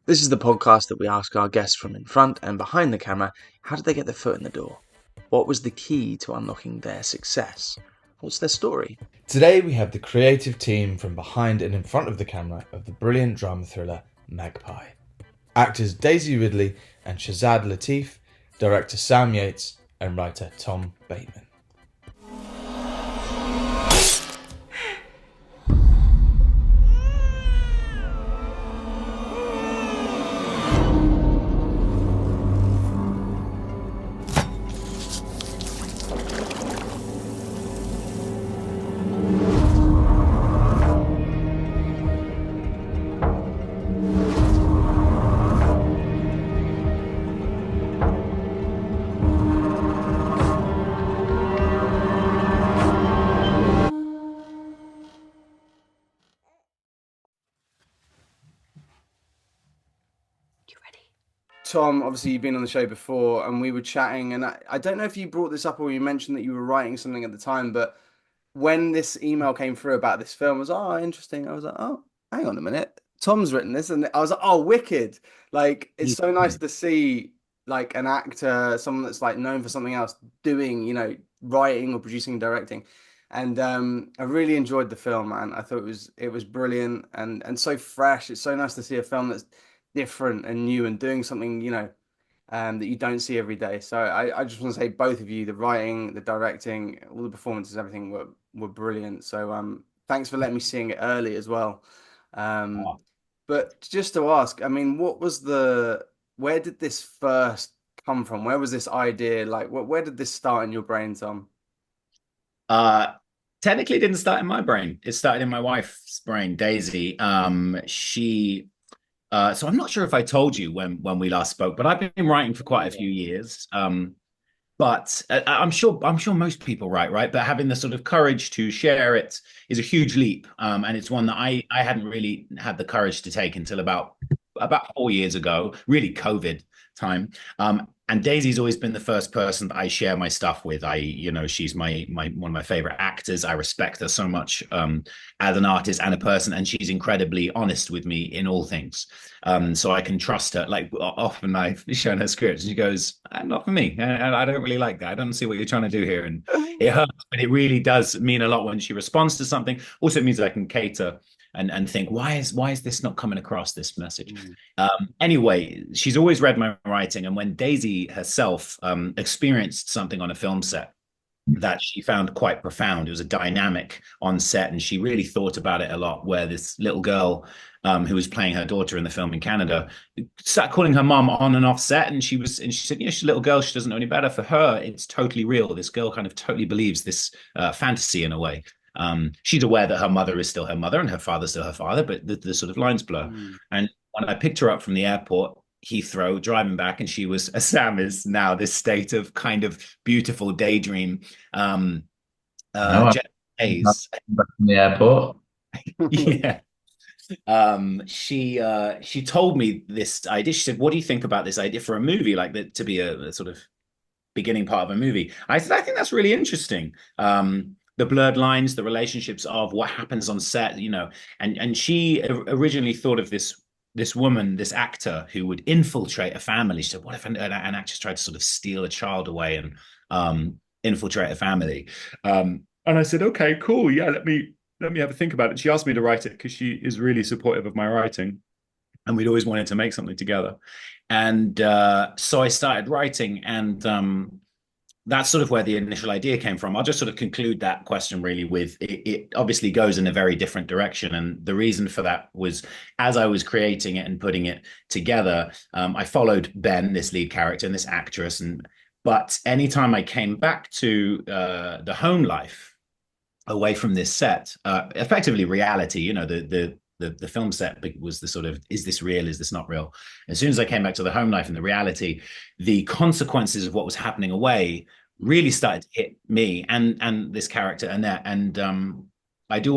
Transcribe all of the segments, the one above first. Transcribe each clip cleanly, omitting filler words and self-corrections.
This is the podcast that we ask our guests from in front and behind the camera, how did they get their foot in the door? What was the key to unlocking their success? What's their story? Today we have the creative team from behind and in front of the camera of the brilliant drama thriller Magpie. Actors Daisy Ridley and Shazad Latif, director Sam Yates and writer Tom Bateman. Tom, obviously you've been on the show before and we were chatting and I don't know if you brought this up or you mentioned that you were writing something at the time, but when this email came through about this film, I was, oh, interesting. I was like, oh, hang on a minute. Tom's written this. And I was like, oh, wicked. Like, it's so nice to see like an actor, someone that's like known for something else doing, writing or producing and directing. And I really enjoyed the film, man. I thought it was brilliant and so fresh. It's so nice to see a film that's different and new and doing something, that you don't see every day. So I just want to say both of you, the writing, the directing, all the performances, everything were brilliant. So thanks for letting me seeing it early as well. Um, Oh. but just to ask, I mean, where did this first come from? Where was this idea? Like, where did this start in your brain, Tom? Uh, Technically, it didn't start in my brain. It started in my wife's brain, Daisy. So I'm not sure if I told you when we last spoke, but I've been writing for quite a few years. But I'm sure most people write, right? But having the sort of courage to share it is a huge leap, and it's one that I hadn't really had the courage to take until about 4 years ago, really COVID time. And Daisy's always been the first person that I share my stuff with. She's my one of my favorite actors. I respect her so much as an artist and a person, and she's incredibly honest with me in all things. So I can trust her. Like often I've shown her scripts, and she goes, "Not for me. I don't really like that. I don't see what you're trying to do here." And it hurts, but it really does mean a lot when she responds to something. Also, it means that I can cater and think, why is this not coming across, this message? Anyway, she's always read my writing, and when Daisy herself experienced something on a film set that she found quite profound, it was a dynamic on set, and she really thought about it a lot, where this little girl who was playing her daughter in the film in Canada started calling her mom on and off set, and she said, she's a little girl, she doesn't know any better. For her, it's totally real. This girl kind of totally believes this fantasy in a way. She's aware that her mother is still her mother and her father's still her father, but the sort of lines blur. And when I picked her up from the airport, Heathrow, driving back, and she was, as Sam is now, this state of kind of beautiful daydream. No, Jet Haze. back from the airport. Yeah. She told me this idea. She said, "What do you think about this idea for a movie like that to be a sort of beginning part of a movie?" I said, "I think that's really interesting. The blurred lines, the relationships of what happens on set, and she originally thought of this woman, this actor who would infiltrate a family. She said, what if an actress tried to sort of steal a child away and infiltrate a family?" And I said, "Okay, cool. Yeah, let me have a think about it." She asked me to write it because she is really supportive of my writing, and we'd always wanted to make something together. And so I started writing, and that's sort of where the initial idea came from. I'll just sort of conclude that question really with it obviously goes in a very different direction. And the reason for that was, as I was creating it and putting it together, I followed Ben, this lead character, and this actress. But anytime I came back to the home life away from this set, effectively reality, the film set was the sort of, is this real? Is this not real? As soon as I came back to the home life and the reality, the consequences of what was happening away really started to hit me and this character and that. And I do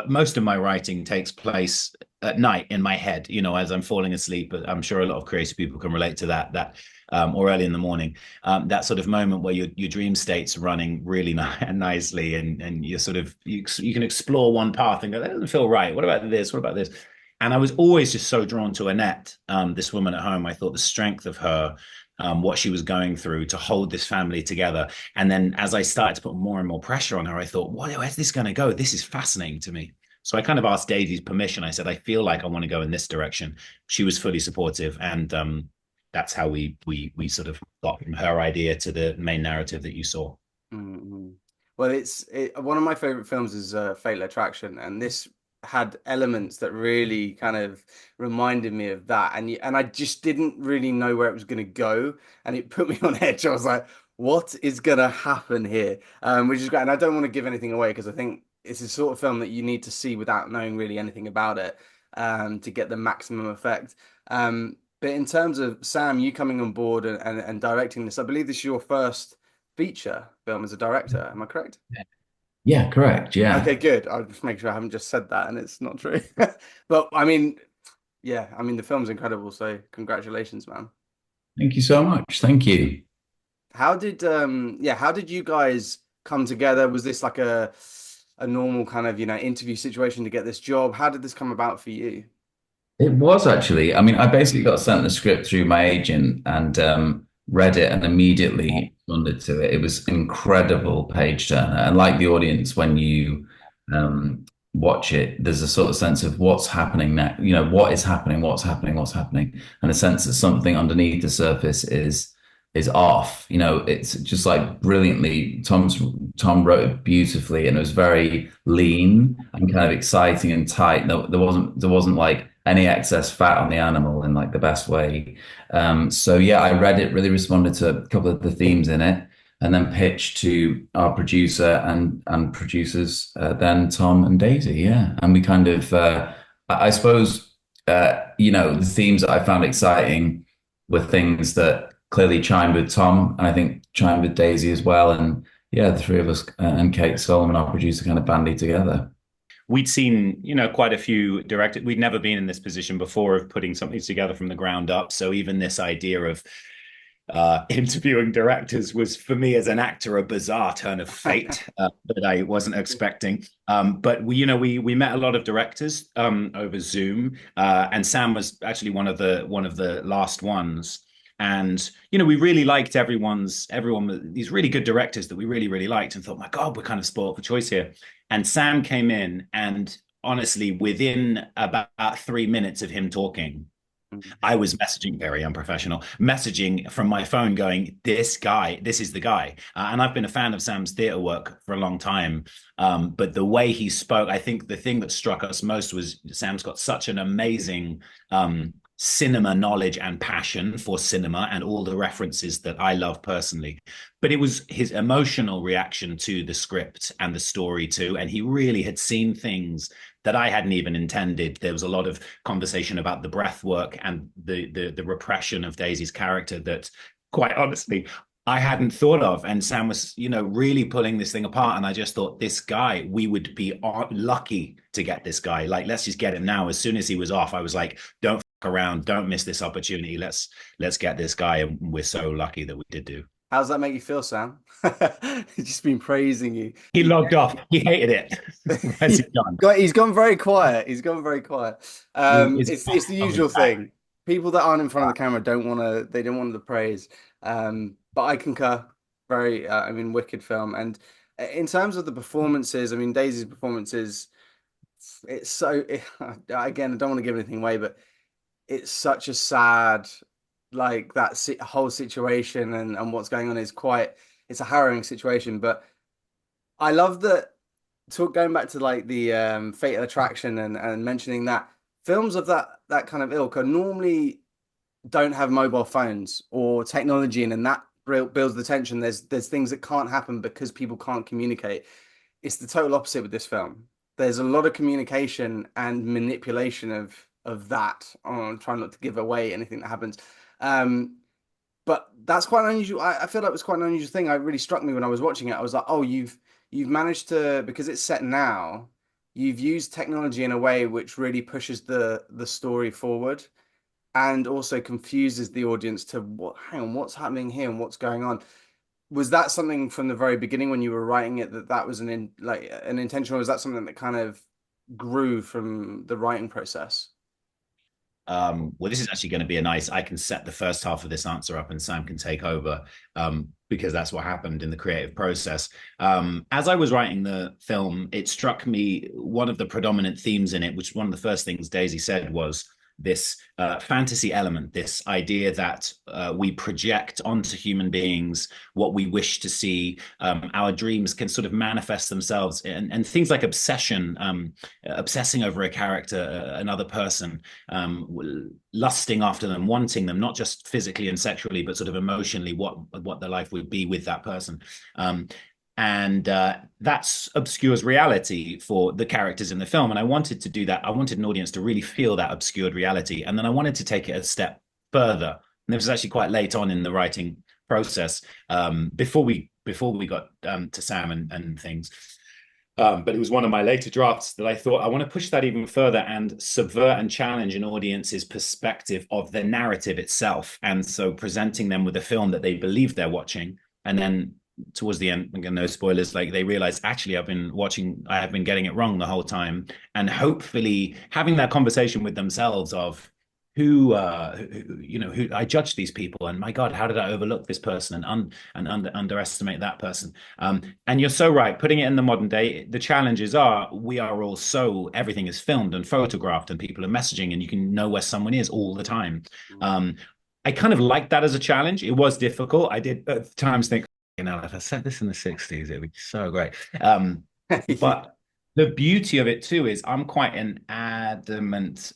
most of my writing takes place at night in my head, as I'm falling asleep. I'm sure a lot of creative people can relate to that or early in the morning, that sort of moment where your dream state's running really nicely, and you're sort of, you can explore one path and go, that doesn't feel right. What about this? What about this? And I was always just so drawn to Annette, this woman at home. I thought the strength of her, what she was going through to hold this family together. And then as I started to put more and more pressure on her, I thought, where's this going to go? This is fascinating to me. So I kind of asked Daisy's permission. I said, I feel like I want to go in this direction. She was fully supportive, and that's how we sort of got from her idea to the main narrative that you saw. Mm-hmm. Well, one of my favorite films is Fatal Attraction, and this had elements that really kind of reminded me of that, and I just didn't really know where it was going to go, and it put me on edge. I was like, "What is going to happen here?" Which is great, and I don't want to give anything away because I think it's a sort of film that you need to see without knowing really anything about it, to get the maximum effect. But in terms of Sam, you coming on board and directing this, I believe this is your first feature film as a director. Am I correct? Yeah, correct. Okay, Yeah. good. I'll just make sure I haven't just said that and it's not true. But I mean, yeah, I mean the film's incredible, so congratulations, man. Thank you so much. Thank you. How did you guys come together? Was this like a normal kind of, interview situation to get this job? How did this come about for you? It was actually. I mean, I basically got sent the script through my agent and read it and immediately responded to it. It was an incredible page turner. And like the audience, when you watch it, there's a sort of sense of what's happening now. You know, what is happening, what's happening, and a sense that something underneath the surface is off. You know, it's just like brilliantly. Tom wrote it beautifully, and it was very lean and kind of exciting and tight. There wasn't like any excess fat on the animal in like the best way. So yeah, I read it, really responded to a couple of the themes in it, and then pitched to our producer and producers, then Tom and Daisy. Yeah, and we kind of, I suppose, the themes that I found exciting were things that clearly chimed with Tom, and I think chimed with Daisy as well. And yeah, the three of us and Kate Solomon, our producer, kind of bandied together. We'd seen, quite a few directors. We'd never been in this position before of putting something together from the ground up. So even this idea of interviewing directors was, for me as an actor, a bizarre turn of fate that I wasn't expecting. But we met a lot of directors over Zoom, and Sam was actually one of the last ones. And we really liked everyone, these really good directors that we really, really liked, and thought, my God, we're kind of spoiled for choice here. And Sam came in, and honestly, within about 3 minutes of him talking, I was messaging, very unprofessional, messaging from my phone going, this guy, this is the guy. And I've been a fan of Sam's theater work for a long time. But the way he spoke, I think the thing that struck us most was Sam's got such an amazing cinema knowledge and passion for cinema and all the references that I love personally. But it was his emotional reaction to the script and the story too. And he really had seen things that I hadn't even intended. There was a lot of conversation about the breath work and the repression of Daisy's character that, quite honestly, I hadn't thought of. And Sam was, really pulling this thing apart. And I just thought, this guy, we would be lucky to get this guy. Like, let's just get him now. As soon as he was off, I was like, don't fuck around, don't miss this opportunity. Let's get this guy. And we're so lucky that we did do. How does that make you feel, Sam? He's just been praising you. He logged off. He hated it. Where's he gone? He's gone very quiet. He's gone very quiet. It's the usual thing. People that aren't in front of the camera they don't want the praise. But I concur. Very, wicked film. And in terms of the performances, I mean, Daisy's performances, again, I don't want to give anything away, but it's such a sad, like that whole situation and what's going on it's a harrowing situation. But I love that. Going back to like the Fatal Attraction and mentioning that films of that kind of ilk are normally don't have mobile phones or technology, and that builds the tension. There's things that can't happen because people can't communicate. It's the total opposite with this film. There's a lot of communication and manipulation of that. I'm trying not to give away anything that happens. But that's quite unusual. I feel like it was quite an unusual thing. It really struck me when I was watching it. I was like, oh, you've managed to, because it's set now, you've used technology in a way which really pushes the story forward and also confuses the audience to hang on, what's happening here and what's going on. Was that something from the very beginning when you were writing it that was an intention, or was that something that kind of grew from the writing process? well, this is actually going to be I can set the first half of this answer up and Sam can take over, because that's what happened in the creative process. As I was writing the film, it struck me one of the predominant themes in it, which one of the first things Daisy said was this fantasy element, this idea that we project onto human beings what we wish to see. Our dreams can sort of manifest themselves, and things like obsession, obsessing over a character, another person, lusting after them, wanting them, not just physically and sexually, but sort of emotionally, what their life would be with that person. And that obscures reality for the characters in the film. And I wanted to do that. I wanted an audience to really feel that obscured reality. And then I wanted to take it a step further. And this was actually quite late on in the writing process, before we got to Sam and things. But it was one of my later drafts that I thought I want to push that even further and subvert and challenge an audience's perspective of the narrative itself. And so presenting them with a film that they believe they're watching, and then towards the end, again, no spoilers, like they realize actually I have been getting it wrong the whole time, and hopefully having that conversation with themselves of who I judged these people, and my God, how did I overlook this person and underestimate that person? And you're so right, putting it in the modern day, the challenges are everything is filmed and photographed, and people are messaging, and you can know where someone is all the time. I kind of like that as a challenge. It was difficult. I did at times think, if I set this in the 60s, it'd be so great. But the beauty of it too is I'm quite an adamant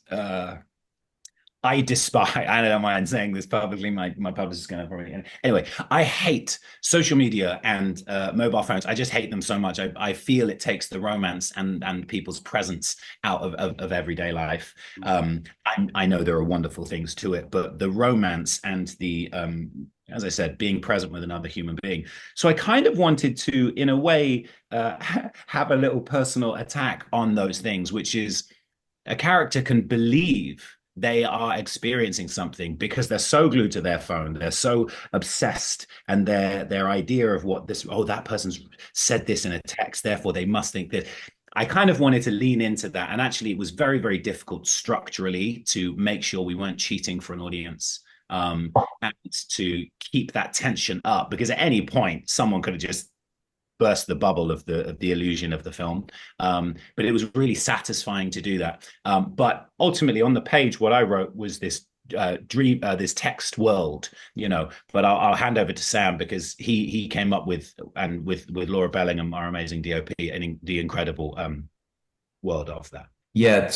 I despise, I don't mind saying this publicly, my publisher's going to probably, anyway, I hate social media and mobile phones. I just hate them so much. I feel it takes the romance and people's presence out of everyday life. I know there are wonderful things to it, but the romance and the, as I said, being present with another human being. So I kind of wanted to, in a way, have a little personal attack on those things, which is a character can believe they are experiencing something because they're so glued to their phone, they're so obsessed, and their idea of what that person's said this in a text, therefore they must think that. I kind of wanted to lean into that, and actually it was very, very difficult structurally to make sure we weren't cheating for an audience, and to keep that tension up, because at any point someone could have just burst the bubble of the illusion of the film. But it was really satisfying to do that. But ultimately, on the page, what I wrote was this this text world, But I'll hand over to Sam, because he came up with Laura Bellingham, our amazing DOP, and the incredible world of that. Yeah,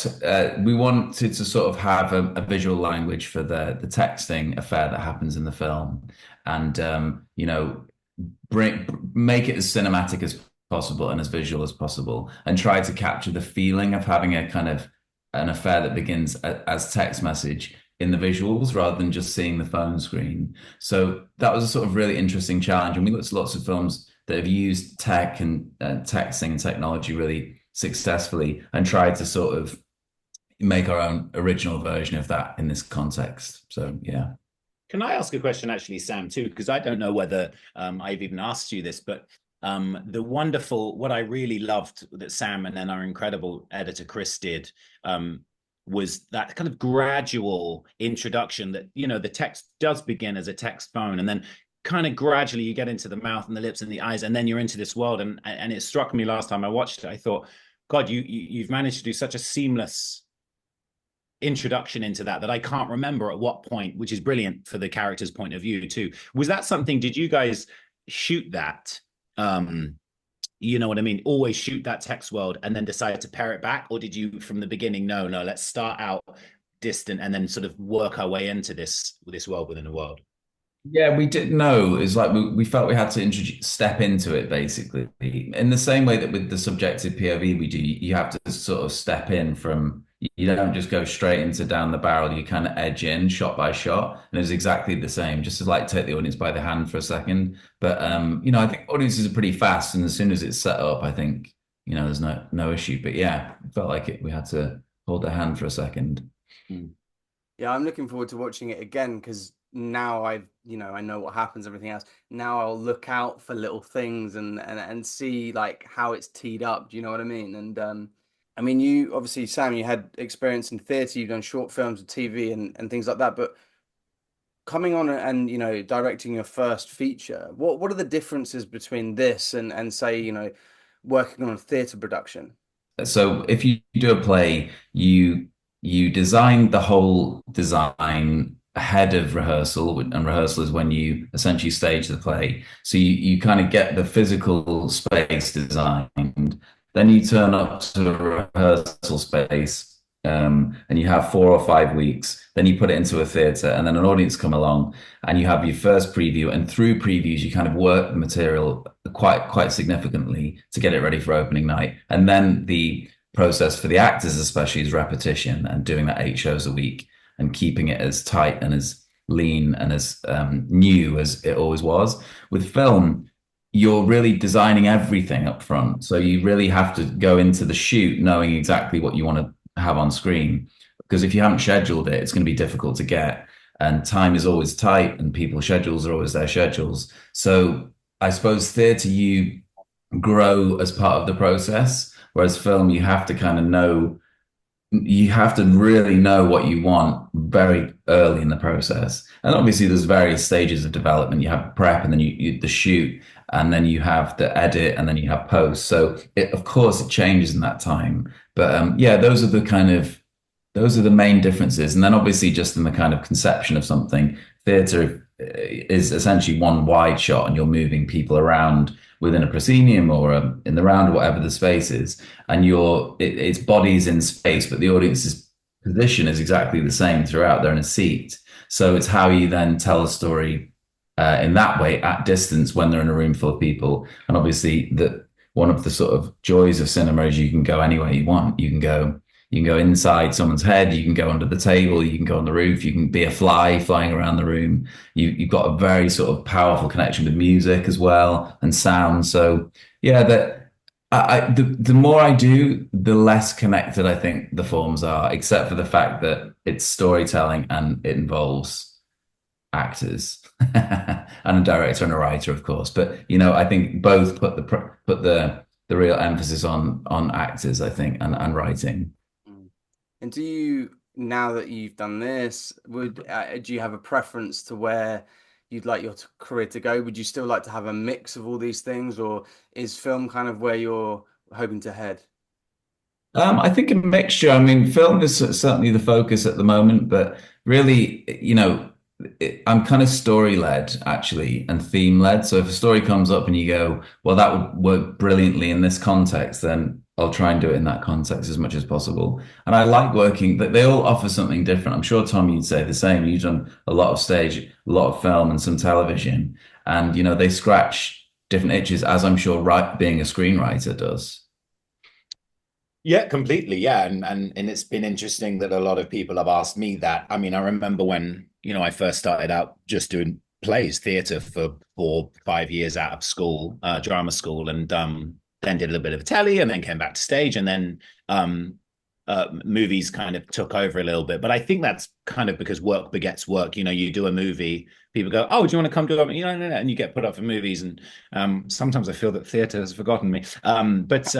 we wanted to sort of have a visual language for the texting affair that happens in the film, and make it as cinematic as possible and as visual as possible, and try to capture the feeling of having a kind of an affair that begins as text message in the visuals rather than just seeing the phone screen. So that was a sort of really interesting challenge, and we looked at lots of films that have used tech and texting and technology really successfully, and tried to sort of make our own original version of that in this context. So yeah. Can I ask a question, actually, Sam, too? Because I don't know whether I've even asked you this, but what I really loved that Sam and then our incredible editor Chris did, was that kind of gradual introduction that, the text does begin as a text phone, and then kind of gradually you get into the mouth and the lips and the eyes, and then you're into this world. And it struck me last time I watched it, I thought, God, you've managed to do such a seamless introduction into that I can't remember at what point, which is brilliant for the character's point of view too. Was that something, did you guys shoot that, you know what I mean, always shoot that text world and then decide to pare it back? Or did you from the beginning, no, let's start out distant and then sort of work our way into this world within a world? Yeah, we didn't know. It's like we felt we had to step into it, basically. In the same way that with the subjective POV we do, you have to sort of step in from, you don't just go straight into down the barrel, you kind of edge in shot by shot. And it was exactly the same, just to like take the audience by the hand for a second. But I think audiences are pretty fast, and as soon as it's set up, I think, there's no issue. But yeah, it felt like we had to hold their hand for a second. Yeah, I'm looking forward to watching it again, because now I know what happens, everything else. Now I'll look out for little things and see like how it's teed up. Do you know what I mean? And I mean, you obviously, Sam, you had experience in theatre, you've done short films and TV and things like that, but coming on and directing your first feature, what are the differences between this and say, working on a theatre production? So if you do a play, you design the whole design ahead of rehearsal, and rehearsal is when you essentially stage the play. So you kind of get the physical space designed, then you turn up to a rehearsal space, and you have 4 or 5 weeks. Then you put it into a theatre, and then an audience come along, and you have your first preview. And through previews, you kind of work the material quite significantly to get it ready for opening night. And then the process for the actors, especially, is repetition and doing that 8 shows a week and keeping it as tight and as lean and as new as it always was. With film, you're really designing everything up front. So you really have to go into the shoot knowing exactly what you want to have on screen. Because if you haven't scheduled it, it's going to be difficult to get. And time is always tight, and people's schedules are always their schedules. So I suppose theatre, you grow as part of the process, whereas film, you have to kind of know, you have to really know what you want very early in the process. And obviously, there's various stages of development. You have prep, and then the shoot, and then you have the edit, and then you have post. So of course, it changes in that time. But yeah, those are the main differences. And then obviously, just in the kind of conception of something, theatre is essentially one wide shot, and you're moving people around within a proscenium or in the round or whatever the space is, and it's bodies in space, but the audience's position is exactly the same throughout. They're in a seat, so it's how you then tell a story in that way at distance when they're in a room full of people. And obviously, that one of the sort of joys of cinema is you can go anywhere you want. You can go inside someone's head, you can go under the table, you can go on the roof, you can be a fly flying around the room. You've got a very sort of powerful connection with music as well and sound. So yeah, the more I do, the less connected I think the forms are, except for the fact that it's storytelling and it involves actors and a director and a writer, of course. But I think both put the real emphasis on actors, I think, and writing. Mm. And do you, now that you've done this, do you have a preference to where you'd like your career to go? Would you still like to have a mix of all these things, or is film kind of where you're hoping to head? I think a mixture. I mean, film is certainly the focus at the moment, but really, I'm kind of story led actually and theme led. So if a story comes up and you go, well, that would work brilliantly in this context, then I'll try and do it in that context as much as possible. And I like working, but they all offer something different. I'm sure, Tom, you'd say the same. You've done a lot of stage, a lot of film, and some television, and they scratch different itches, as I'm sure being a screenwriter does. Yeah, completely. Yeah. And it's been interesting that a lot of people have asked me that. I mean, I remember when, I first started out just doing plays, theatre for 4 5 years out of school, drama school, and then did a little bit of telly and then came back to stage, and then movies kind of took over a little bit. But I think that's kind of because work begets work. You do a movie, people go, "Oh, do you want to come do it?" No, and you get put up for movies. And sometimes I feel that theatre has forgotten me. But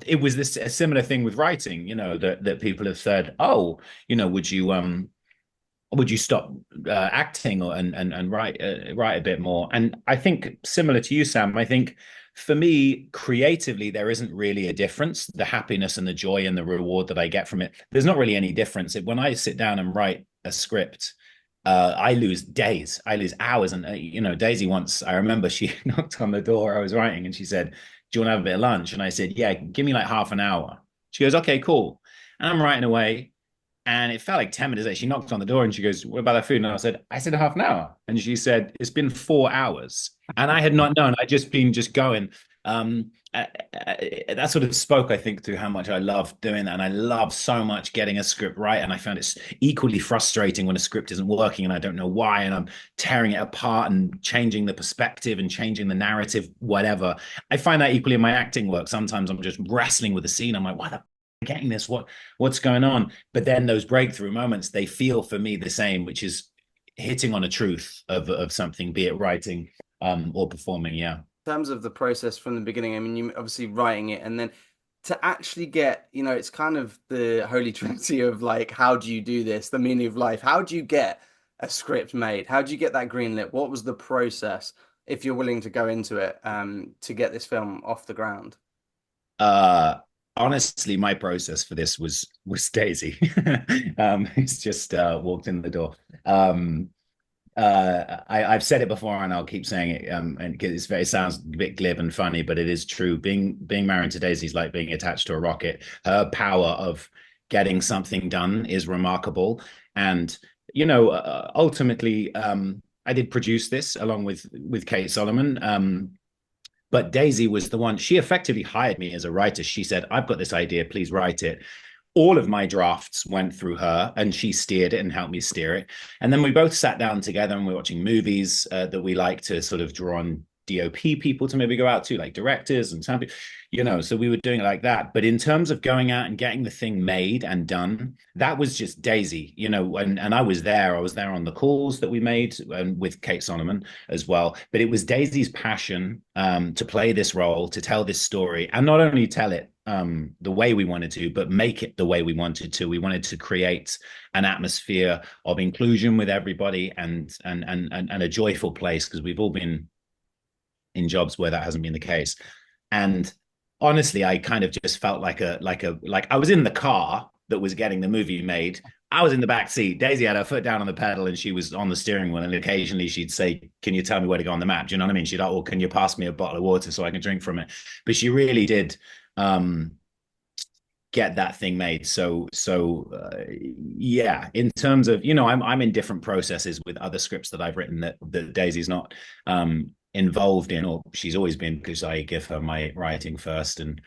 it was a similar thing with writing, that people have said, "Oh, would you stop acting and write a bit more?" And I think similar to you, Sam, I think for me, creatively, there isn't really a difference. The happiness and the joy and the reward that I get from it, there's not really any difference. When I sit down and write a script, I lose days, I lose hours. And, Daisy once, I remember she knocked on the door I was writing and she said, "Do you want to have a bit of lunch?" And I said, "Yeah, give me like half an hour." She goes, "Okay, cool." And I'm writing away. And it felt like 10 minutes later, she knocked on the door and she goes, "What about that food?" And I said half an hour. And she said, "It's been 4 hours." And I had not known. I'd just been going. That sort of spoke, I think, to how much I love doing that. And I love so much getting a script right. And I found it's equally frustrating when a script isn't working and I don't know why. And I'm tearing it apart and changing the perspective and changing the narrative, whatever. I find that equally in my acting work. Sometimes I'm just wrestling with the scene. I'm like, "Why the getting this? What's going on?" But then those breakthrough moments, they feel for me the same, which is hitting on a truth of something, be it writing or performing. Yeah. In terms of the process from the beginning, I mean, you obviously writing it and then to actually get, it's kind of the holy trinity of like, how do you do this? The meaning of life. How do you get a script made? How do you get that greenlit? What was the process, if you're willing to go into it, to get this film off the ground? Uh, Honestly, my process for this was Daisy. Who's just walked in the door. I've said it before and I'll keep saying it. And it sounds a bit glib and funny, but it is true. Being married to Daisy is like being attached to a rocket. Her power of getting something done is remarkable. And ultimately, I did produce this along with Kate Solomon. But Daisy was the one, she effectively hired me as a writer. She said, I've got this idea, please write it. All of my drafts went through her and she steered it and helped me steer it. And then we both sat down together and we're watching movies that we like to sort of draw on DOP people to maybe go out to, like directors and something, so we were doing it like that. But in terms of going out and getting the thing made and done, that was just Daisy, and I was there. I was there on the calls that we made and with Kate Solomon as well. But it was Daisy's passion to play this role, to tell this story, and not only tell it the way we wanted to, but make it the way we wanted to. We wanted to create an atmosphere of inclusion with everybody and a joyful place, because we've all been in jobs where that hasn't been the case. And honestly, I kind of just felt like I was in the car that was getting the movie made. I was in the back seat. Daisy had her foot down on the pedal and she was on the steering wheel. And occasionally she'd say, can you tell me where to go on the map? Do you know what I mean? She'd like, well, can you pass me a bottle of water so I can drink from it? But she really did get that thing made. Yeah, in terms of, I'm in different processes with other scripts that I've written that Daisy's not involved in, or she's always been, because I give her my writing first and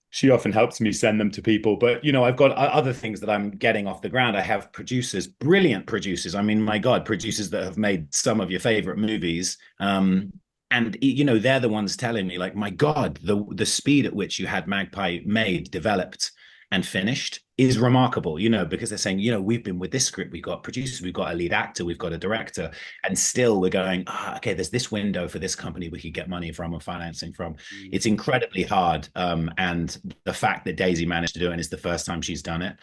she often helps me send them to people. But I've got other things that I'm getting off the ground. I have producers, brilliant producers. I mean, my God, producers that have made some of your favorite movies. And they're the ones telling me, like, my God, the speed at which you had Magpie made, developed, and finished is remarkable, because they're saying, we've been with this script, we've got producers, we've got a lead actor, we've got a director, and still we're going, okay, there's this window for this company we could get money from or financing from. It's incredibly hard. And the fact that Daisy managed to do it, and it's the first time she's done it,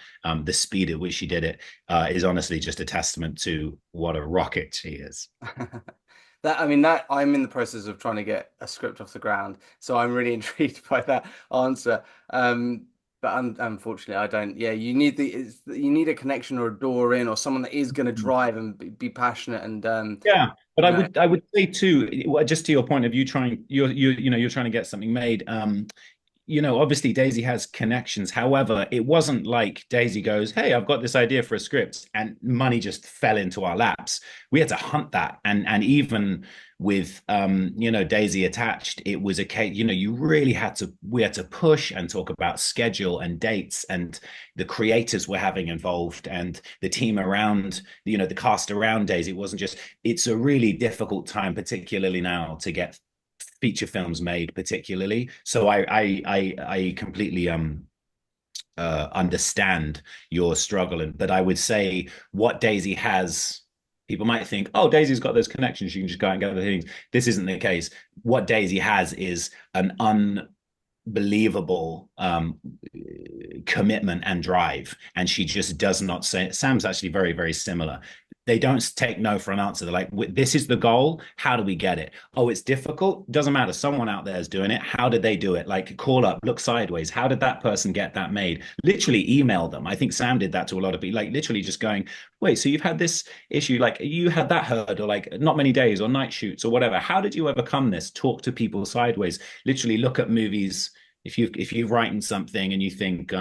the speed at which she did it is honestly just a testament to what a rocket she is. That I'm in the process of trying to get a script off the ground, so I'm really intrigued by that answer. But unfortunately, I don't. Yeah, you need a connection or a door in, or someone that is going to drive and be passionate and yeah. But I would say too, just to your point of you're trying to get something made. Obviously Daisy has connections. However, it wasn't like Daisy goes, hey, I've got this idea for a script and money just fell into our laps. We had to hunt that. And even with, Daisy attached, it was a case, we had to push and talk about schedule and dates, and the creators were having involved and the team around, the cast around Daisy. It wasn't just, it's a really difficult time, particularly now, to get feature films made, particularly. So I completely understand your struggle, but I would say what Daisy has, people might think, oh, Daisy's got those connections, she can just go out and get the things. This isn't the case. What Daisy has is an unbelievable commitment and drive, and she just does not say. Sam's actually very, very similar. They don't take no for an answer. They're like, this is the goal. How do we get it? Oh, it's difficult. Doesn't matter. Someone out there is doing it. How did they do it? Like, call up, look sideways. How did that person get that made? Literally email them. I think Sam did that to a lot of people, like literally just going, wait, so you've had this issue, like you had that hurdle, like not many days or night shoots or whatever. How did you overcome this? Talk to people sideways. Literally look at movies. If you're writing something and you think,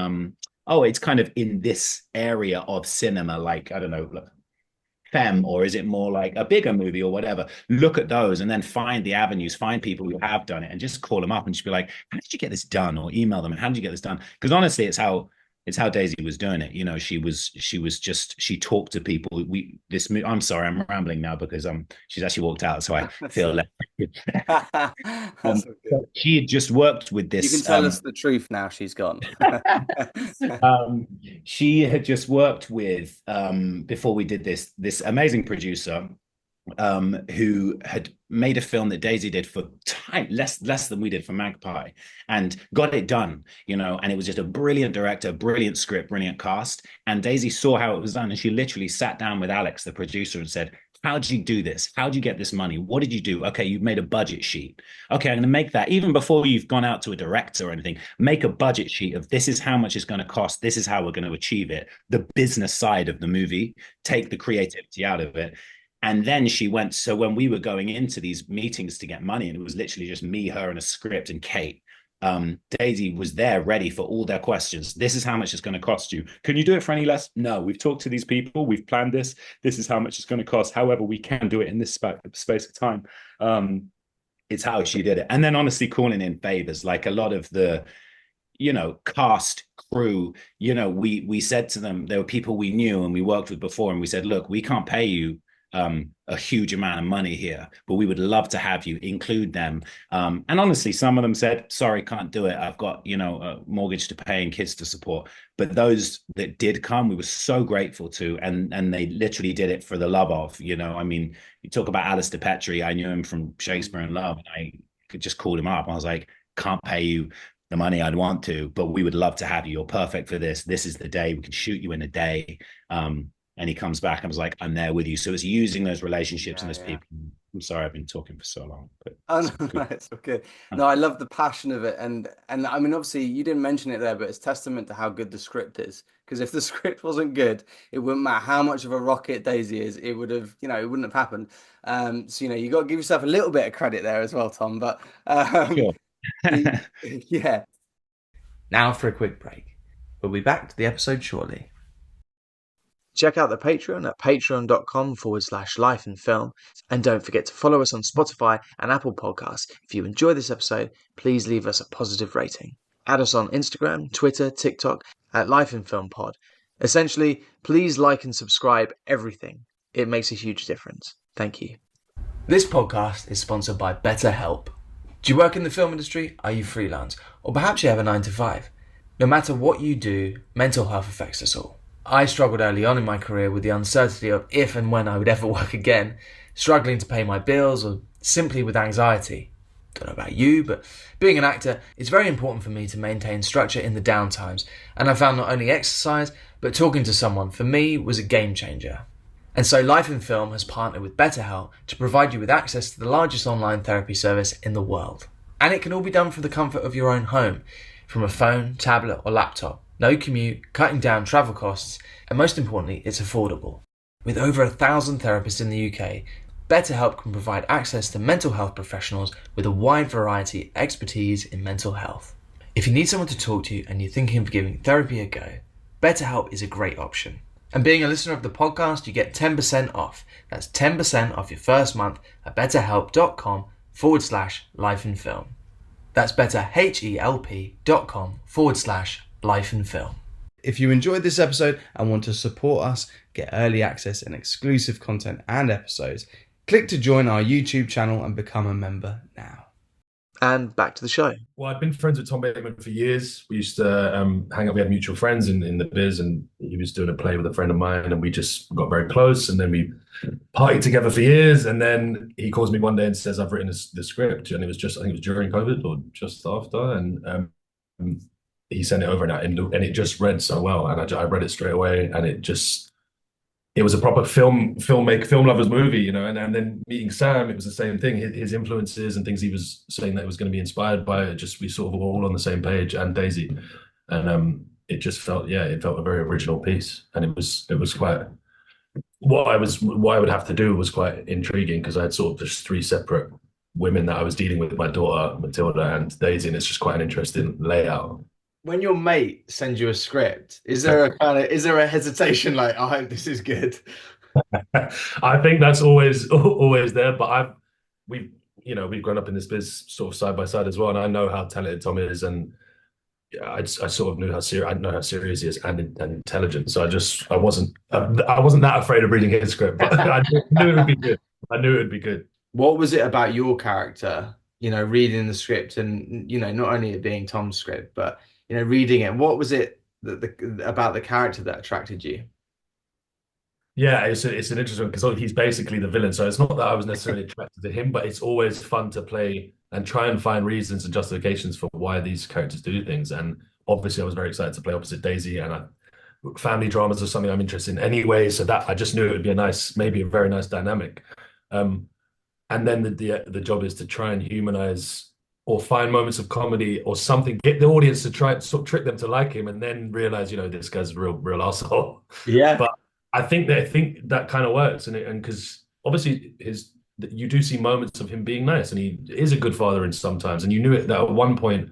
oh, it's kind of in this area of cinema, like, I don't know, femme, or is it more like a bigger movie or whatever? Look at those and then find the avenues, find people who have done it, and just call them up and just be like, how did you get this done? Or email them, and how did you get this done? Because honestly, it's how Daisy was doing it. She talked to people. I'm sorry, I'm rambling now because she's actually walked out, so I feel left. She had just worked with this. You can tell us the truth now. She's gone. She had just worked with before we did this amazing producer who had made a film that Daisy did for time less than we did for Magpie, and got it done, and it was just a brilliant director, brilliant script, brilliant cast. And Daisy saw how it was done, and she literally sat down with Alex, the producer, and said, how did you do this? How did you get this money? What did you do? Okay, you've made a budget sheet. Okay, I'm going to make that even before you've gone out to a director or anything. Make a budget sheet of this is how much it's going to cost. This is how we're going to achieve it. The business side of the movie, take the creativity out of it. And then she went. So when we were going into these meetings to get money, and it was literally just me, her, and a script and Kate, Daisy was there ready for all their questions. This is how much it's going to cost you. Can you do it for any less? No, we've talked to these people. We've planned this. This is how much it's going to cost. However, we can do it in this space of time. It's how she did it. And then honestly calling in favors, like a lot of the, cast, crew, we said to them, there were people we knew and we worked with before, and we said, look, we can't pay you a huge amount of money here, but we would love to have you, include them. And honestly, some of them said, sorry, can't do it. I've got, a mortgage to pay and kids to support. But those that did come, we were so grateful to, and they literally did it for the love of, I mean, you talk about Alistair Petrie. I knew him from Shakespeare in Love, and I could just call him up. I was like, can't pay you the money I'd want to, but we would love to have you. You're perfect for this. This is the day. We can shoot you in a day. And he comes back and was like, I'm there with you. So it's using those relationships and those people. I'm sorry, I've been talking for so long. But oh, no, it's okay. No, I love the passion of it. And I mean, obviously you didn't mention it there, but it's testament to how good the script is. Because if the script wasn't good, it wouldn't matter how much of a rocket Daisy is, it would have, it wouldn't have happened. So, you got to give yourself a little bit of credit there as well, Tom. But sure. yeah. Now for a quick break. We'll be back to the episode shortly. Check out the Patreon at patreon.com/life in film. And don't forget to follow us on Spotify and Apple Podcasts. If you enjoy this episode, please leave us a positive rating. Add us on Instagram, Twitter, TikTok at Life in Film Pod. Essentially, please like and subscribe everything. It makes a huge difference. Thank you. This podcast is sponsored by Betterhelp. Do you work in the film industry? Are you freelance? Or perhaps you have a 9 to 5? No matter what you do, mental health affects us all. I struggled early on in my career with the uncertainty of if and when I would ever work again, struggling to pay my bills or simply with anxiety. Don't know about you, but being an actor, it's very important for me to maintain structure in the downtimes, and I found not only exercise, but talking to someone for me was a game changer. And so Life in Film has partnered with Betterhelp to provide you with access to the largest online therapy service in the world. And it can all be done from the comfort of your own home, from a phone, tablet or laptop. No commute, cutting down travel costs, and most importantly, it's affordable. With over 1,000 therapists in the UK, Betterhelp can provide access to mental health professionals with a wide variety of expertise in mental health. If you need someone to talk to and you're thinking of giving therapy a go, Betterhelp is a great option. And being a listener of the podcast, you get 10% off. That's 10% off your first month at betterhelp.com/lifeinfilm. That's betterhelp.com/lifeinfilm. If you enjoyed this episode and want to support us, get early access and exclusive content and episodes, click to join our YouTube channel and become a member now. And back to the show. Well, I've been friends with Tom Bateman for years. We used to hang out. We had mutual friends in the biz, and he was doing a play with a friend of mine, and we just got very close. And then we partied together for years. And then he calls me one day and says, "I've written the script," and it was just, I think it was during COVID or just after, and he sent it over, and it just read so well, and I read it straight away, and it was a proper film lovers movie, and then meeting Sam, it was the same thing. His influences and things he was saying that it was going to be inspired by, we sort of were all on the same page, and Daisy, and it just felt, it felt a very original piece, and it was quite, what I would have to do was quite intriguing, because I had sort of just 3 separate women that I was dealing with, my daughter Matilda and Daisy, and it's just quite an interesting layout. When your mate sends you a script, is there a hesitation like, I hope this is good? I think that's always there, but we've grown up in this biz sort of side by side as well, and I know how talented Tom is, and I sort of knew how serious he is and intelligent. So I wasn't that afraid of reading his script, but I knew it would be good. I knew it would be good. What was it about your character, reading the script and, not only it being Tom's script, but reading it, what was it about the character that attracted you? Yeah, it's an interesting because he's basically the villain. So it's not that I was necessarily attracted to him, but it's always fun to play and try and find reasons and justifications for why these characters do things. And obviously, I was very excited to play opposite Daisy, and family dramas are something I'm interested in anyway. So that I just knew it would be a nice, maybe a very nice dynamic. Um, and then the job is to try and humanize or find moments of comedy or something, get the audience to try and sort of trick them to like him, and then realize, this guy's a real asshole. Yeah. But I think that kind of works, and because obviously you do see moments of him being nice, and he is a good father in sometimes, and you knew it that at one point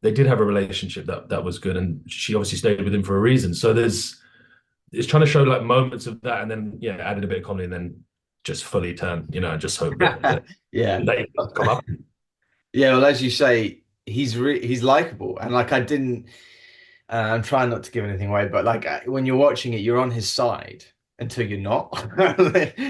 they did have a relationship that was good, and she obviously stayed with him for a reason. So it's trying to show like moments of that, and then added a bit of comedy, and then just fully turn. I just hope that Yeah. they come up. Yeah, well, as you say, he's likable, and like I didn't. I'm trying not to give anything away, but like when you're watching it, you're on his side until you're not.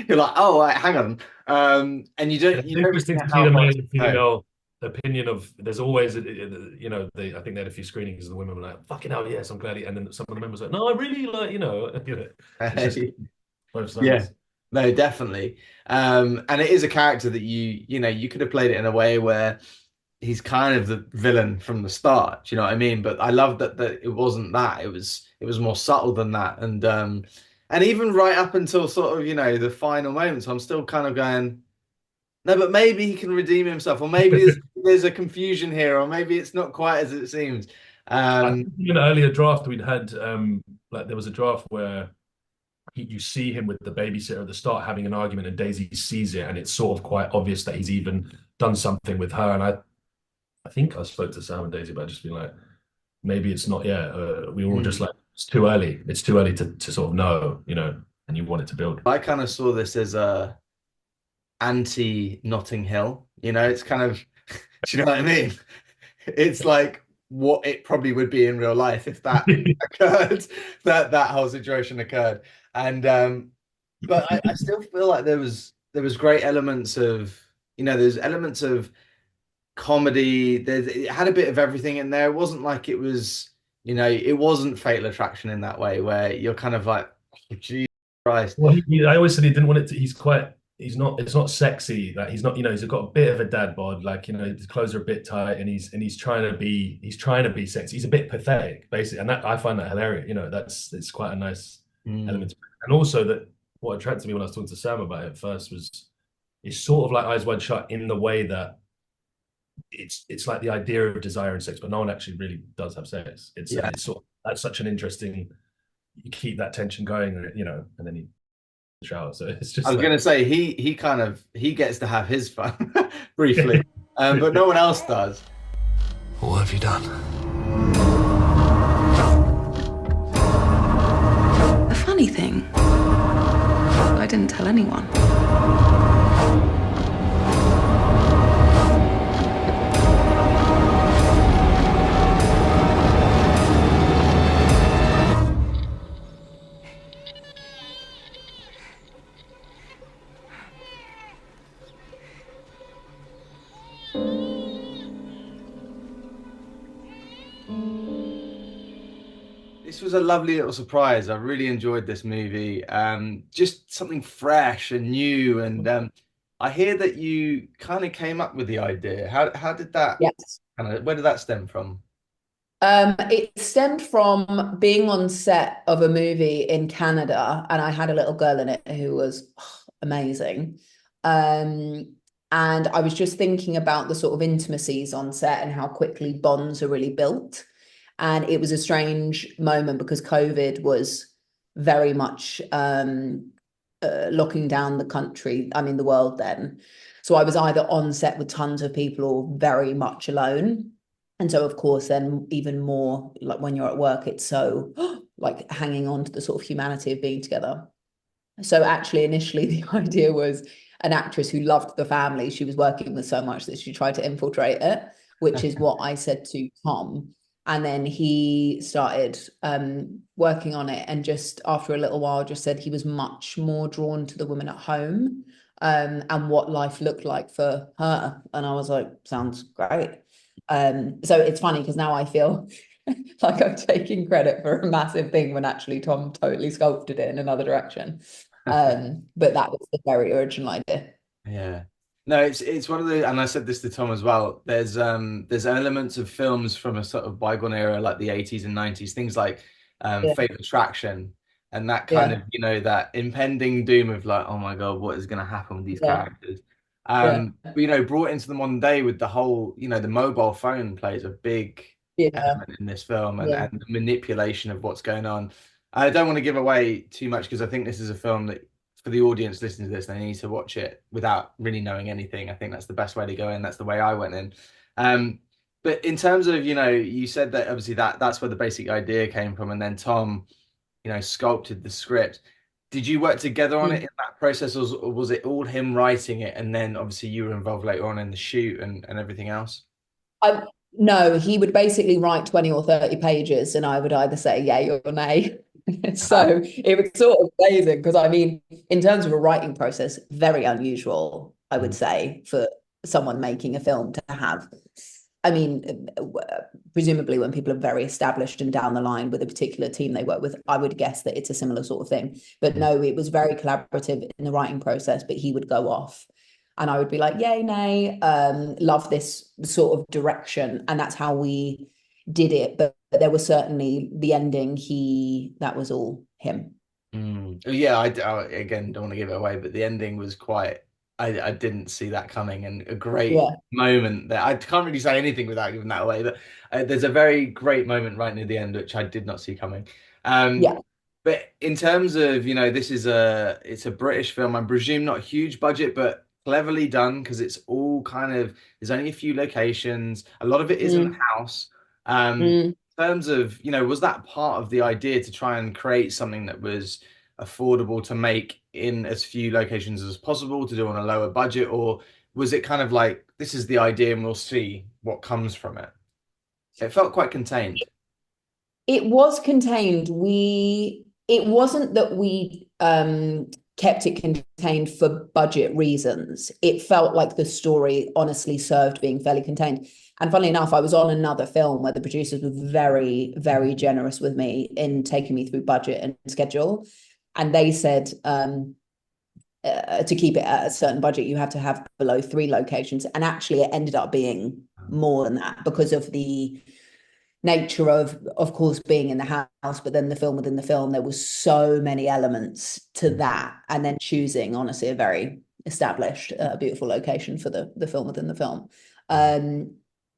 You're like, oh, right, hang on, and It's you don't really interesting know to see how the male much. and No. female opinion of. There's always, I think they had a few screenings, and the women were like, "Fucking hell, yes, I'm glad." And then some of the men was like, "No, I really like, it's just both Yeah, sides." no, definitely. And it is a character that you could have played it in a way where he's kind of the villain from the start. Do you know what I mean? But I love that it wasn't that. It was more subtle than that. And even right up until sort of, the final moments, I'm still kind of going, no, but maybe he can redeem himself, or maybe there's a confusion here, or maybe it's not quite as it seems. I Um, think in an earlier draft we'd had like there was a draft where you see him with the babysitter at the start having an argument, and Daisy sees it, and it's sort of quite obvious that he's even done something with her. And I think I spoke to Sam and Daisy about just being like, maybe it's not. Yeah, we were all just hmm. like, it's too early. It's too early to sort of know, and you want it to build. I kind of saw this as a anti Notting Hill. It's kind of, do you know what I mean? It's like what it probably would be in real life if that occurred, that whole situation occurred. And but I still feel like there was great elements of, there's elements of comedy. It had a bit of everything in there. It wasn't like it wasn't Fatal Attraction in that way where you're kind of like, oh, Jesus Christ. Well, I always said he didn't want it to. He's not. It's not sexy. Like he's not. He's got a bit of a dad bod. Like his clothes are a bit tight, and he's trying to be. He's trying to be sexy. He's a bit pathetic, basically, and that I find that hilarious. It's quite a nice Mm. element. And also that what attracted me when I was talking to Sam about it first was it's sort of like Eyes Wide Shut in the way that it's like the idea of desire and sex, but no one actually really does have sex. Yeah. It's sort of, that's such an interesting. You keep that tension going, and then you shower. So it's just I was like gonna say he gets to have his fun briefly, but no one else does. What have you done? The funny thing, I didn't tell anyone. This was a lovely little surprise. I really enjoyed this movie. Just something fresh and new. And I hear that you kind of came up with the idea. How did that Yes. where did that stem from? It stemmed from being on set of a movie in Canada, and I had a little girl in it who was amazing. And I was just thinking about the sort of intimacies on set and how quickly bonds are really built. And it was a strange moment because COVID was very much locking down the country, the world then. So I was either on set with tons of people or very much alone. And so, of course, then even more like when you're at work, it's so like hanging on to the sort of humanity of being together. So actually, initially, the idea was an actress who loved the family she was working with so much that she tried to infiltrate it, which is what I said to Tom. And then he started working on it, and just after a little while just said he was much more drawn to the woman at home and what life looked like for her. And I was like, sounds great. So it's funny because now I feel like I'm taking credit for a massive thing when actually Tom totally sculpted it in another direction. But that was the very original idea. Yeah. No, it's one of the, and I said this to Tom as well. There's elements of films from a sort of bygone era, like the 80s and 90s, things like Yeah. Fatal Attraction, and that kind Yeah. of, that impending doom of like, oh my God, what is going to happen with these Yeah. characters? Yeah. But, brought into the modern day with the whole, the mobile phone plays a big Yeah. element in this film, and, Yeah. and the manipulation of what's going on. I don't want to give away too much because I think this is a film that for the audience listening to this, they need to watch it without really knowing anything. I think that's the best way to go in. That's the way I went in. But in terms of, you said that obviously that's where the basic idea came from, and then Tom, sculpted the script. Did you work together on it in that process, or was it all him writing it, and then obviously you were involved later on in the shoot and everything else? No, he would basically write 20 or 30 pages and I would either say yay or nay. So it was sort of amazing because I mean, in terms of a writing process, very unusual, I would say, for someone making a film to have. I mean, presumably when people are very established and down the line with a particular team they work with, I would guess that it's a similar sort of thing. But no, it was very collaborative in the writing process, but he would go off and I would be like, yay, nay, love this sort of direction. And that's how we did it. But there was certainly the ending, that was all him. Yeah, I again don't want to give it away, but the ending was quite, I didn't see that coming, and a great moment that I can't really say anything without giving that away, but there's a very great moment right near the end which I did not see coming. Yeah. But in terms of, it's a British film, I presume not huge budget, but cleverly done because it's all kind of, there's only a few locations. A lot of it is in the house. In terms of, was that part of the idea to try and create something that was affordable to make in as few locations as possible, to do on a lower budget, or was it kind of like, this is the idea and we'll see what comes from it? It felt quite contained. It was contained. It wasn't that we kept it contained for budget reasons. It felt like the story honestly served being fairly contained. And funnily enough, I was on another film where the producers were very, very generous with me in taking me through budget and schedule. And they said to keep it at a certain budget, you have to have below 3 locations. And actually, it ended up being more than that because of the nature of course, being in the house, but then the film within the film, there was so many elements to that. And then choosing, honestly, a very established, beautiful location for the film within the film.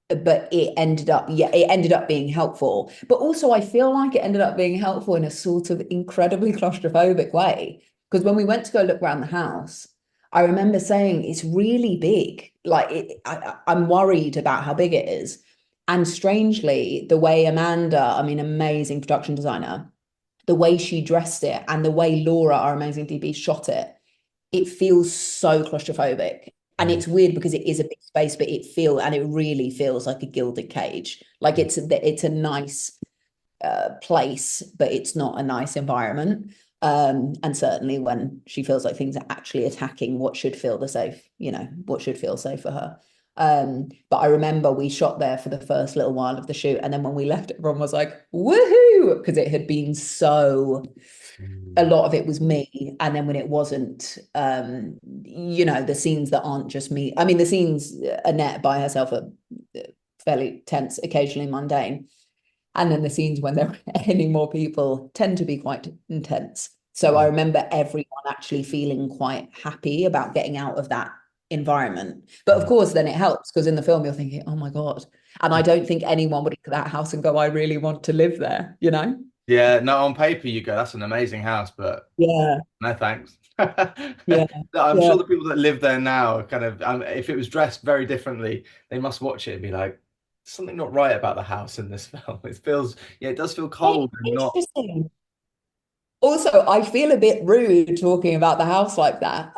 But it ended up being helpful. But also, I feel like it ended up being helpful in a sort of incredibly claustrophobic way. Because when we went to go look around the house, I remember saying, it's really big. Like, I'm worried about how big it is. And strangely, the way Amanda, I mean, amazing production designer, the way she dressed it and the way Laura, our amazing DP, shot it, it feels so claustrophobic. And it's weird because it is a big space, but it really feels like a gilded cage. Like it's a nice place, but it's not a nice environment. And certainly when she feels like things are actually attacking what should feel what should feel safe for her. But I remember we shot there for the first little while of the shoot, and then when we left, everyone was like, woohoo, because it had been so, a lot of it was me. And then when it wasn't, the scenes that aren't just me, I mean, the scenes Annette by herself are fairly tense, occasionally mundane. And then the scenes when there are any more people tend to be quite intense. So I remember everyone actually feeling quite happy about getting out of that environment. But of course, then it helps because in the film you're thinking, oh my God. And I don't think anyone would look at that house and go, I really want to live there, Yeah, no, on paper you go, that's an amazing house, but yeah, no thanks. Yeah. I'm sure the people that live there now kind of, if it was dressed very differently, they must watch it and be like, something not right about the house in this film. It does feel cold and not. Interesting. Also, I feel a bit rude talking about the house like that.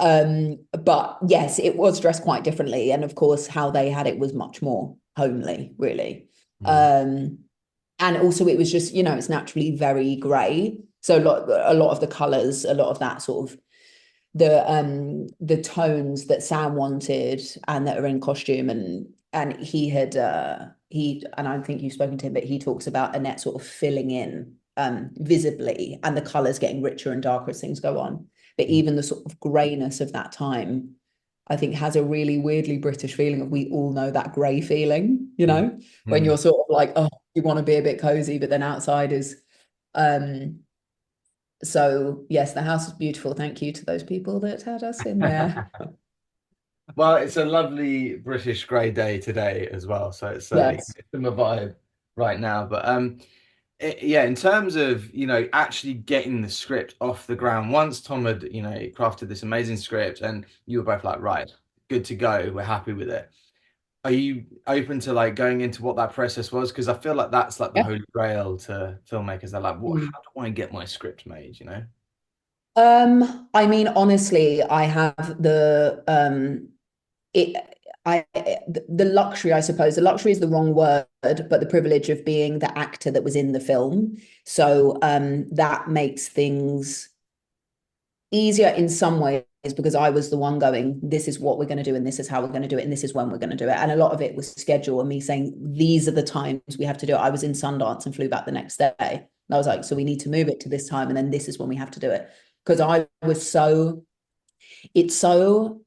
But yes, it was dressed quite differently. And of course, how they had it was much more homely, really. And also it was just, it's naturally very grey. So a lot of the colours, a lot of that sort of the tones that Sam wanted and that are in costume and and he had and I think you've spoken to him, but he talks about Annette sort of filling in visibly, and the colors getting richer and darker as things go on. But even the sort of grayness of that time, I think, has a really weirdly British feeling of, we all know that grey feeling, you know, when you're sort of like, oh, you want to be a bit cozy, but then outside is so yes, the house is beautiful. Thank you to those people that had us in there. Well, it's a lovely British grey day today as well, so it's certainly Yes. in the vibe right now. But yeah, in terms of, actually getting the script off the ground, once Tom had, crafted this amazing script and you were both like, right, good to go, we're happy with it. Are you open to like going into what that process was? Because I feel like that's like the Yeah. holy grail to filmmakers. They're like, what, Mm. how do I get my script made, I mean, honestly, I have it the luxury, I suppose. The luxury is the wrong word, but the privilege of being the actor that was in the film. So that makes things easier in some ways, because I was the one going, this is what we're going to do, and this is how we're going to do it, and this is when we're going to do it. And a lot of it was schedule and me saying, these are the times we have to do it. I was in Sundance and flew back the next day. And I was like, so we need to move it to this time, and then this is when we have to do it. Because I was it's so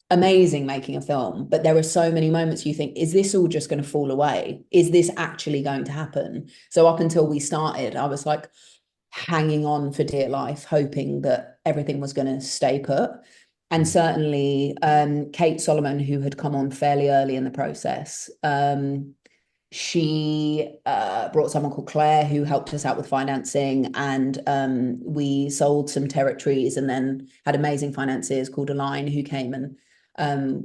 amazing making a film, but there are so many moments you think, is this all just going to fall away? Is this actually going to happen? So up until we started, I was like hanging on for dear life, hoping that everything was going to stay put. And certainly Kate Solomon, who had come on fairly early in the process, she brought someone called Claire who helped us out with financing, and we sold some territories and then had amazing financiers called Align who came and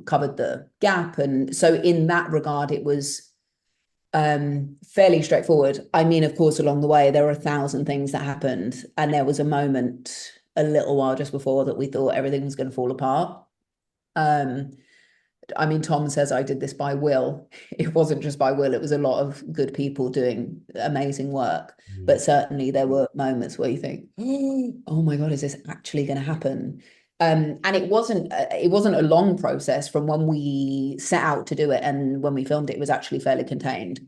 covered the gap. And so in that regard, it was fairly straightforward. I mean, of course, along the way, there were 1,000 things that happened. And there was a moment a little while just before that we thought everything was going to fall apart. I mean, Tom says I did this by will. It wasn't just by will. It was a lot of good people doing amazing work. But certainly there were moments where you think, oh my God, is this actually going to happen? And it wasn't a long process from when we set out to do it, and when we filmed it, it was actually fairly contained.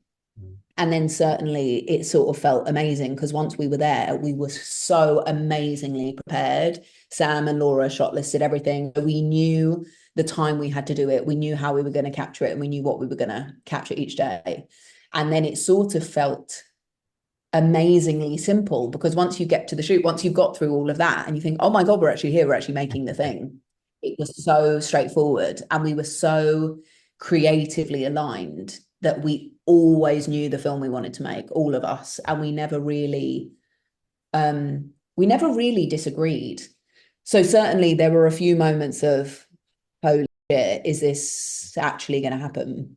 And then certainly it sort of felt amazing, because once we were there, we were so amazingly prepared. Sam and Laura shot listed everything. We knew the time we had to do it. We knew how we were going to capture it, and we knew what we were going to capture each day. And then it sort of felt amazingly simple, because once you get to the shoot, once you've got through all of that and you think, oh my God, we're actually here, we're actually making the thing. It was so straightforward, and we were so creatively aligned that we always knew the film we wanted to make, all of us, and we never really disagreed. So certainly there were a few moments of, holy shit, is this actually going to happen?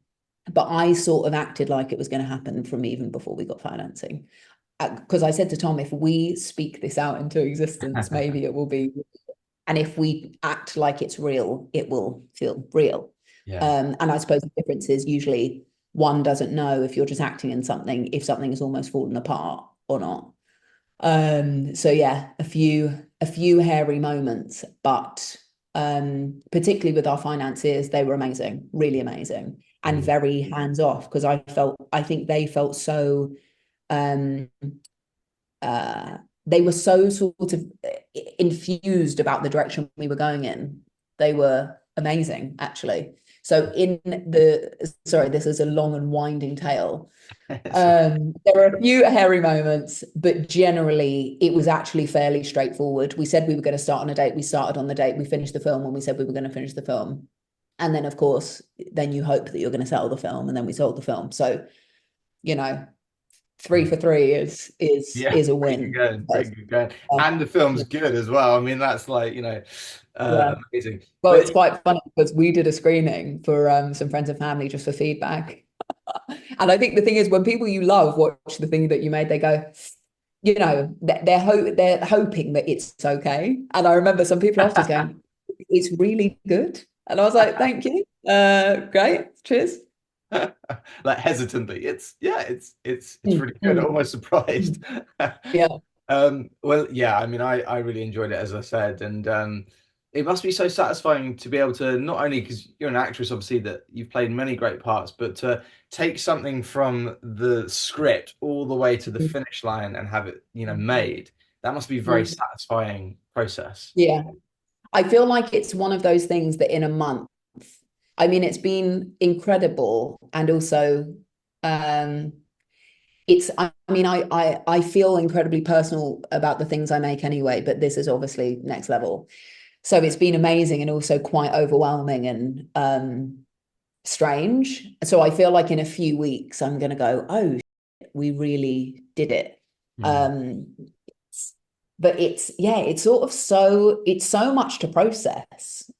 But I sort of acted like it was going to happen from even before we got financing. Because I said to Tom, if we speak this out into existence, maybe it will be. And if we act like it's real, it will feel real. Yeah. And I suppose the difference is usually one doesn't know if you're just acting in something, if something has almost fallen apart or not. So yeah, a few hairy moments, but particularly with our financiers, they were amazing, really amazing, and very hands off, because I think they felt so they were so sort of infused about the direction we were going in. They were amazing, actually. So sorry, this is a long and winding tale. There were a few hairy moments, but generally it was actually fairly straightforward. We said we were going to start on a date. We started on the date. We finished the film when we said we were going to finish the film. And then, of course, then you hope that you're going to sell the film, and then we sold the film. So, 3 for 3 is a win. Pretty good going. And the film's good as well. I mean, that's like, amazing. Well, it's quite funny because we did a screening for some friends and family just for feedback. And I think the thing is, when people you love watch the thing that you made, they go, they're hoping that it's okay. And I remember some people afterwards going, it's really good. And I was like, thank you. Great. Cheers. Like hesitantly, it's really good. Almost surprised. Yeah. Well, yeah, I mean, I really enjoyed it, as I said, and It must be so satisfying to be able to not only, because you're an actress, obviously, that you've played many great parts, but to take something from the script all the way to the finish line and have it, made. That must be a very satisfying process. Yeah. I feel like it's one of those things that in a month, I mean, it's been incredible. And also, I feel incredibly personal about the things I make anyway, but this is obviously next level. So it's been amazing and also quite overwhelming and strange. So I feel like in a few weeks, I'm going to go, oh, we really did it. But it's sort of it's so much to process.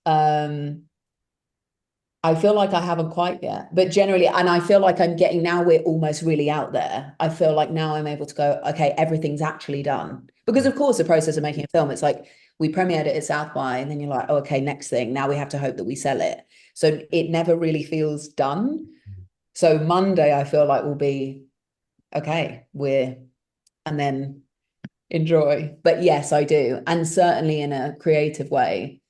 I feel like I haven't quite yet, but generally, and I feel like I'm getting, now we're almost really out there. I feel like now I'm able to go, okay, everything's actually done. Because of course, the process of making a film, it's like we premiered it at South by, and then you're like, oh, okay, next thing. Now we have to hope that we sell it. So it never really feels done. So Monday, I feel like will be, okay, and then enjoy. But yes, I do. And certainly in a creative way,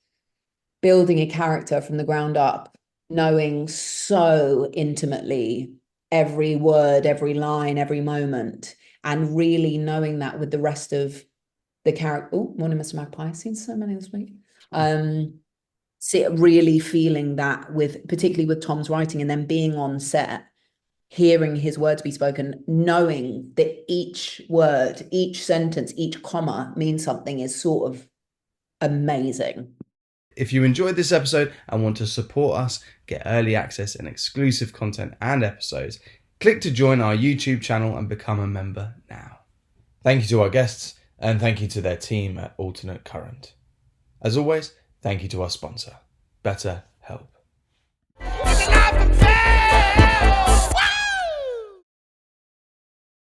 building a character from the ground up, knowing so intimately every word, every line, every moment, and really knowing that with the rest of the character. Oh, morning, Mr. Magpie. I've seen so many this week. Really feeling that particularly with Tom's writing, and then being on set, hearing his words be spoken, knowing that each word, each sentence, each comma means something is sort of amazing. If you enjoyed this episode and want to support us, get early access and exclusive content and episodes, click to join our YouTube channel and become a member now. Thank you to our guests, and thank you to their team at Alternate Current. As always, thank you to our sponsor, BetterHelp.